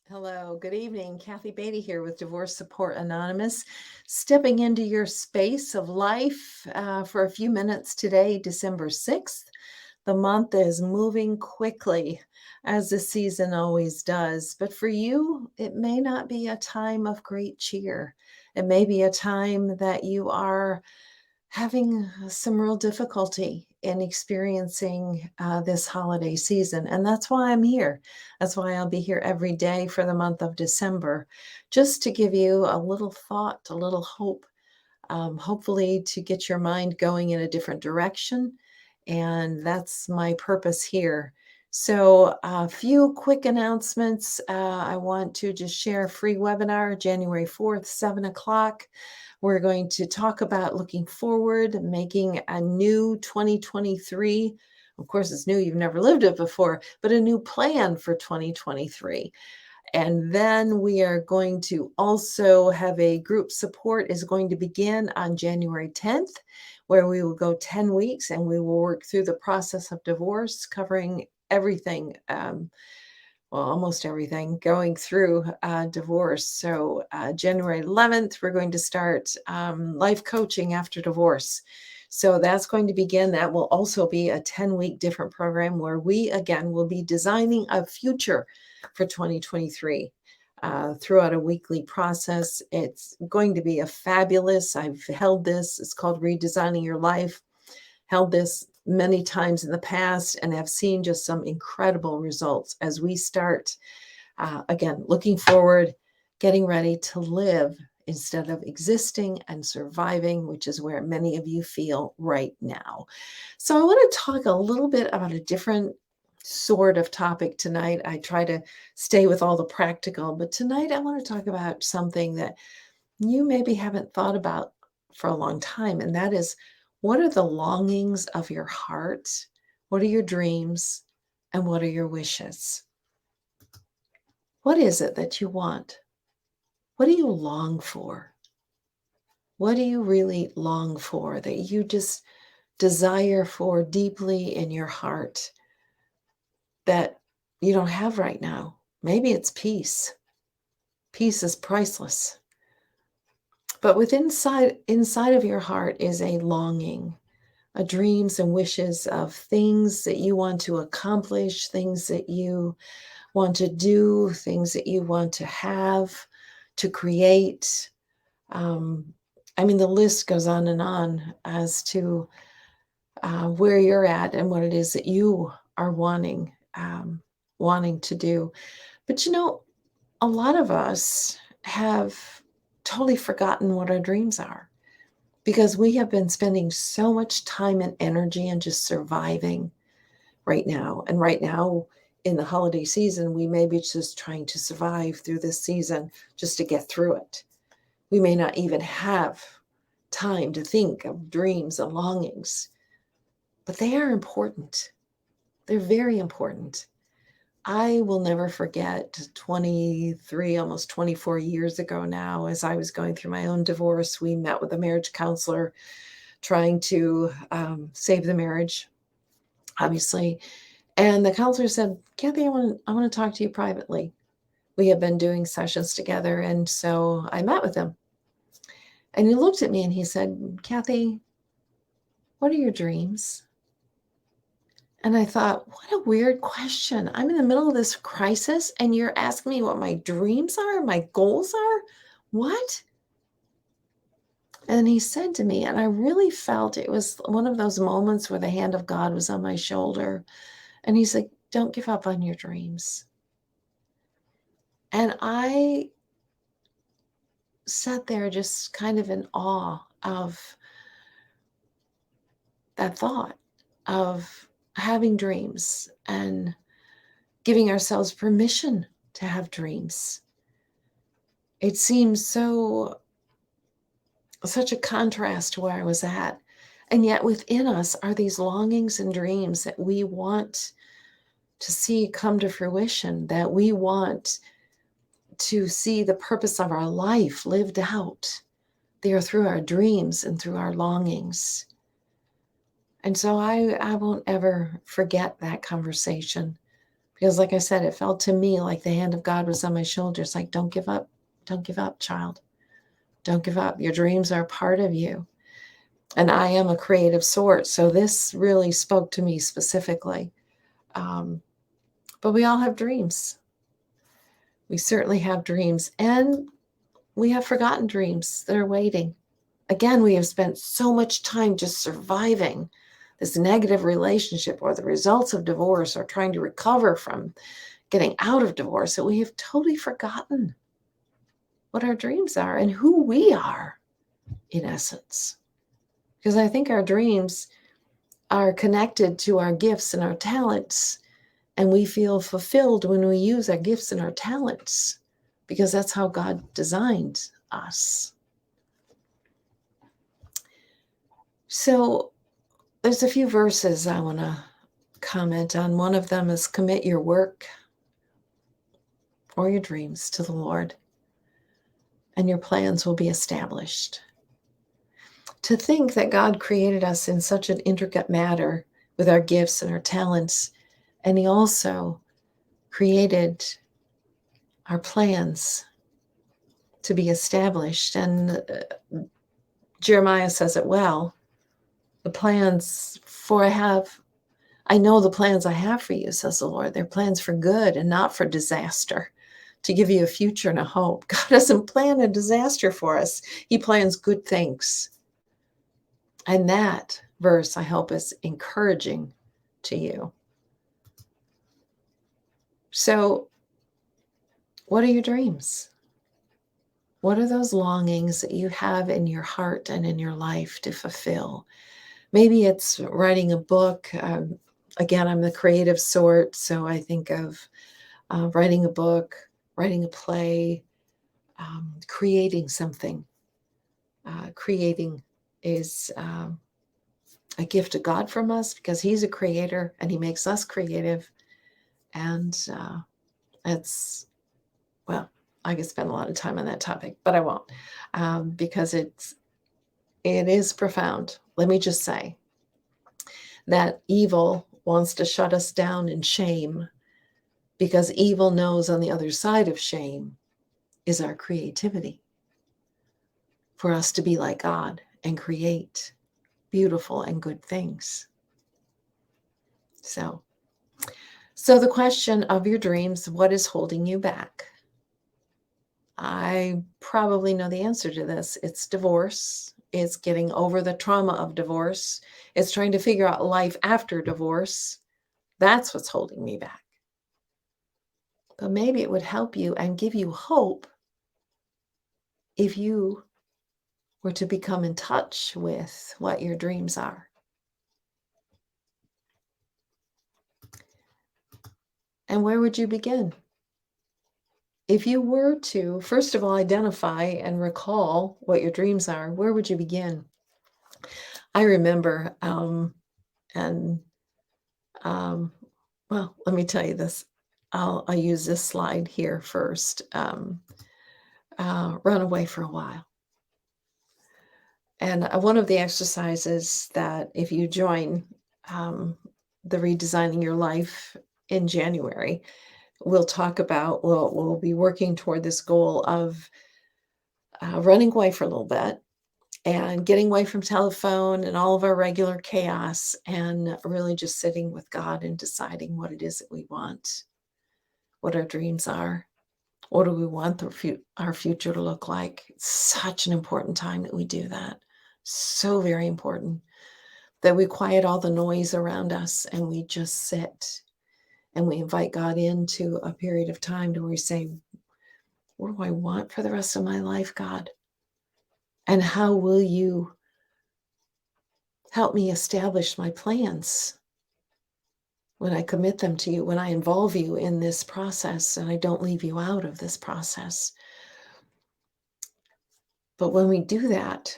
Hello, good evening. Kathy Beatty here with Divorce Support Anonymous, stepping into your space of life for a few minutes today, December 6th. The month is moving quickly, as the season always does. But for you, it may not be a time of great cheer. It may be a time that you are having some real difficulty in experiencing this holiday season. And that's why I'm here. That's why I'll be here every day for the month of December, just to give you a little thought, a little hope, hopefully to get your mind going in a different direction. And that's my purpose here. So a few quick announcements. I want to just share a free webinar, January 4th, 7 o'clock. We're going to talk about looking forward, making a new 2023. Of course, it's new. You've never lived it before, but a new plan for 2023. And then we are going to also have a group support is going to begin on January 10th, where we will go 10 weeks and we will work through the process of divorce, covering everything, well, almost everything going through divorce. So January 11th, we're going to start life coaching after divorce. So that's going to begin. That will also be a 10-week different program where we, again, will be designing a future for 2023 throughout a weekly process. It's going to be a fabulous, I've held this, it's called Redesigning Your Life, held this many times in the past and have seen just some incredible results as we start, again, looking forward, getting ready to live instead of existing and surviving, which is where many of you feel right now. So I want to talk a little bit about a different sort of topic tonight. I try to stay with all the practical, but tonight I want to talk about something that you maybe haven't thought about for a long time, and that is, what are the longings of your heart? What are your dreams? And what are your wishes? What is it that you want? What do you long for? What do you really long for that you just desire for deeply in your heart that you don't have right now? Maybe it's peace. Peace is priceless. But inside of your heart is a longing, dreams and wishes of things that you want to accomplish, things that you want to do, things that you want to have, to create. The list goes on as to where you're at and what it is that you are wanting to do. But a lot of us have totally forgotten what our dreams are, because we have been spending so much time and energy in just surviving right now. And right now in the holiday season, we may be just trying to survive through this season just to get through it. We may not even have time to think of dreams and longings, but they are important. They're very important. I will never forget 23, almost 24 years ago now, as I was going through my own divorce, we met with a marriage counselor trying to save the marriage, obviously. And the counselor said, Kathy, I want to talk to you privately. We have been doing sessions together. And so I met with him. And he looked at me and he said, Kathy, what are your dreams? And I thought, what a weird question. I'm in the middle of this crisis and you're asking me what my dreams are, my goals are? What? And he said to me, and I really felt it was one of those moments where the hand of God was on my shoulder. And he's like, don't give up on your dreams. And I sat there just kind of in awe of that thought of having dreams and giving ourselves permission to have dreams. It seems such a contrast to where I was at. And yet within us are these longings and dreams that we want to see come to fruition, that we want to see the purpose of our life lived out. They are through our dreams and through our longings. And so I won't ever forget that conversation, because like I said, it felt to me like the hand of God was on my shoulders, like, don't give up. Don't give up, child. Don't give up. Your dreams are a part of you. And I am a creative sort, so this really spoke to me specifically. But we all have dreams. We certainly have dreams, and we have forgotten dreams that are waiting. Again, we have spent so much time just surviving this negative relationship or the results of divorce or trying to recover from getting out of divorce that we have totally forgotten what our dreams are and who we are in essence. Because I think our dreams are connected to our gifts and our talents, and we feel fulfilled when we use our gifts and our talents, because that's how God designed us. So there's a few verses I want to comment on. One of them is commit your work or your dreams to the Lord, and your plans will be established. To think that God created us in such an intricate manner with our gifts and our talents, and He also created our plans to be established. And Jeremiah says it well. The plans I know the plans I have for you, says the Lord. They're plans for good and not for disaster, to give you a future and a hope. God doesn't plan a disaster for us. He plans good things. And that verse, I hope, is encouraging to you. So, what are your dreams? What are those longings that you have in your heart and in your life to fulfill? Maybe it's writing a book. Again, I'm the creative sort, so I think of writing a book, writing a play, creating something. Creating is a gift of God from us, because He's a creator and He makes us creative. And it's, well, I could spend a lot of time on that topic, but I won't, because it is profound. Let me just say that evil wants to shut us down in shame, because evil knows on the other side of shame is our creativity, for us to be like God and create beautiful and good things. So the question of your dreams, what is holding you back? I probably know the answer to this. It's divorce. It's getting over the trauma of divorce. It's trying to figure out life after divorce. That's what's holding me back. But maybe it would help you and give you hope if you were to become in touch with what your dreams are. And where would you begin? If you were to, first of all, identify and recall what your dreams are, where would you begin? I remember, and well, let me tell you this. I'll use this slide here first. Run away for a while. And one of the exercises that, if you join the Redesigning Your Life in January, we'll talk about, we'll be working toward this goal of running away for a little bit and getting away from telephone and all of our regular chaos, and really just sitting with God and deciding what it is that we want, what our dreams are, what do we want our future to look like. It's such an important time that we do that. So very important that we quiet all the noise around us and we just sit and we invite God into a period of time to where we say, what do I want for the rest of my life, God? And how will you help me establish my plans? when I commit them to you, when I involve you in this process and I don't leave you out of this process. But when we do that,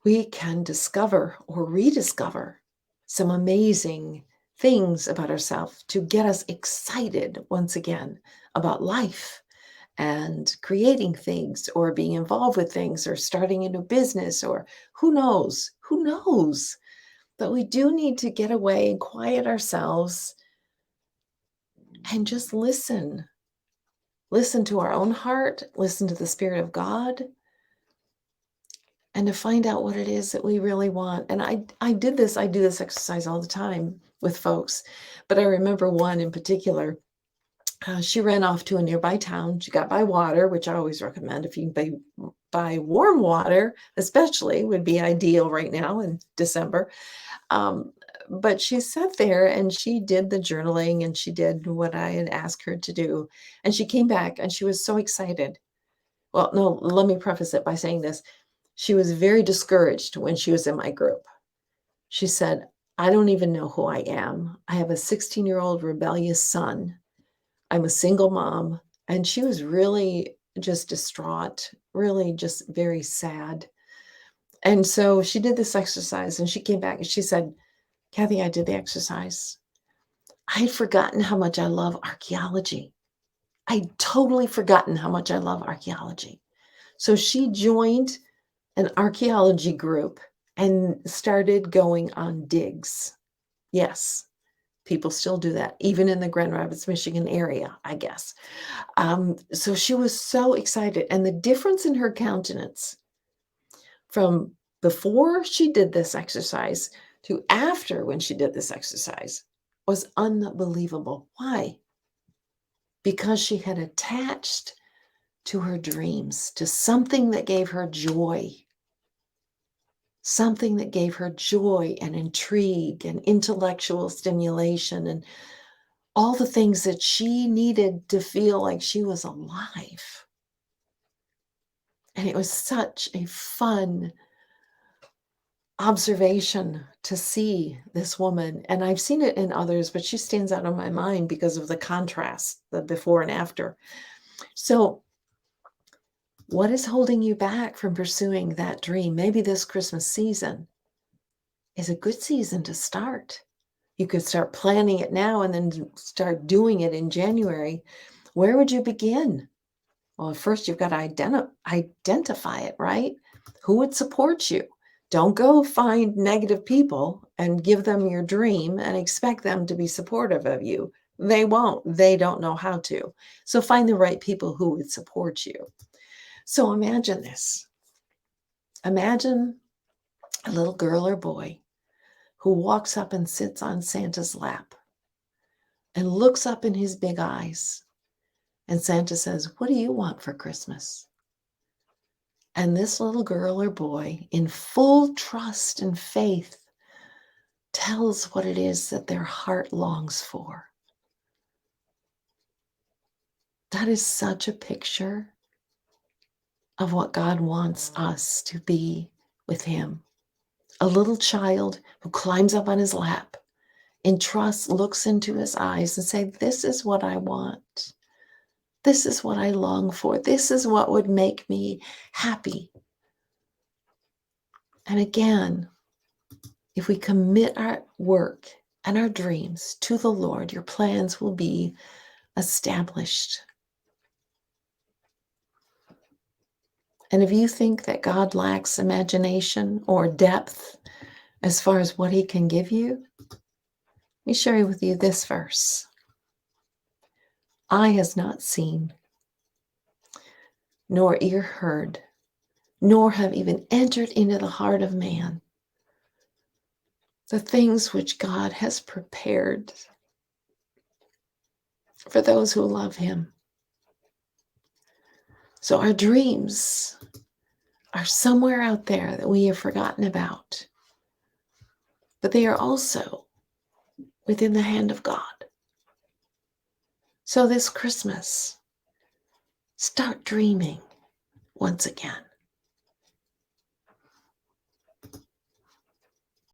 we can discover or rediscover some amazing things about ourselves to get us excited once again about life and creating things or being involved with things or starting a new business or who knows, who knows. But we do need to get away and quiet ourselves and just listen. Listen to our own heart, listen to the Spirit of God, and to find out what it is that we really want. And I do this exercise all the time with folks. But I remember one in particular. She ran off to a nearby town. She got by water, which I always recommend. If you can buy warm water, especially, would be ideal right now in December. Um, but she sat there and she did the journaling and she did what I had asked her to do. And she came back and she was so excited. Well, no, let me preface it by saying this. She was very discouraged when she was in my group. She said, I don't even know who I am. I have a 16-year-old rebellious son. I'm a single mom. And she was really just distraught, really just very sad. And so she did this exercise and she came back and she said, Kathy, I did the exercise. I had forgotten how much I love archaeology. I'd totally forgotten how much I love archaeology. So she joined an archaeology group and started going on digs. Yes, people still do that, even in the Grand Rapids, Michigan area, I guess. So she was so excited. And the difference in her countenance from before she did this exercise to after when she did this exercise was unbelievable. Why? Because she had attached to her dreams, to something that gave her joy. Something that gave her joy and intrigue and intellectual stimulation and all the things that she needed to feel like she was alive. And it was such a fun observation to see this woman. And I've seen it in others, but she stands out in my mind because of the contrast, the before and after. So, what is holding you back from pursuing that dream? Maybe this Christmas season is a good season to start. You could start planning it now and then start doing it in January. Where would you begin? Well, first you've got to identify it, right? Who would support you? Don't go find negative people and give them your dream and expect them to be supportive of you. They won't. They don't know how to. So find the right people who would support you. So imagine this. Imagine a little girl or boy who walks up and sits on Santa's lap and looks up in his big eyes. And Santa says, what do you want for Christmas? And this little girl or boy, in full trust and faith, tells what it is that their heart longs for. That is such a picture of what God wants us to be with him. A little child who climbs up on his lap, in trust, looks into his eyes and says, this is what I want. This is what I long for. This is what would make me happy. And again, if we commit our work and our dreams to the Lord, your plans will be established. And if you think that God lacks imagination or depth as far as what he can give you, let me share with you this verse. Eye has not seen, nor ear heard, nor have even entered into the heart of man the things which God has prepared for those who love him. So our dreams are somewhere out there that we have forgotten about, but they are also within the hand of God. So this Christmas, start dreaming once again.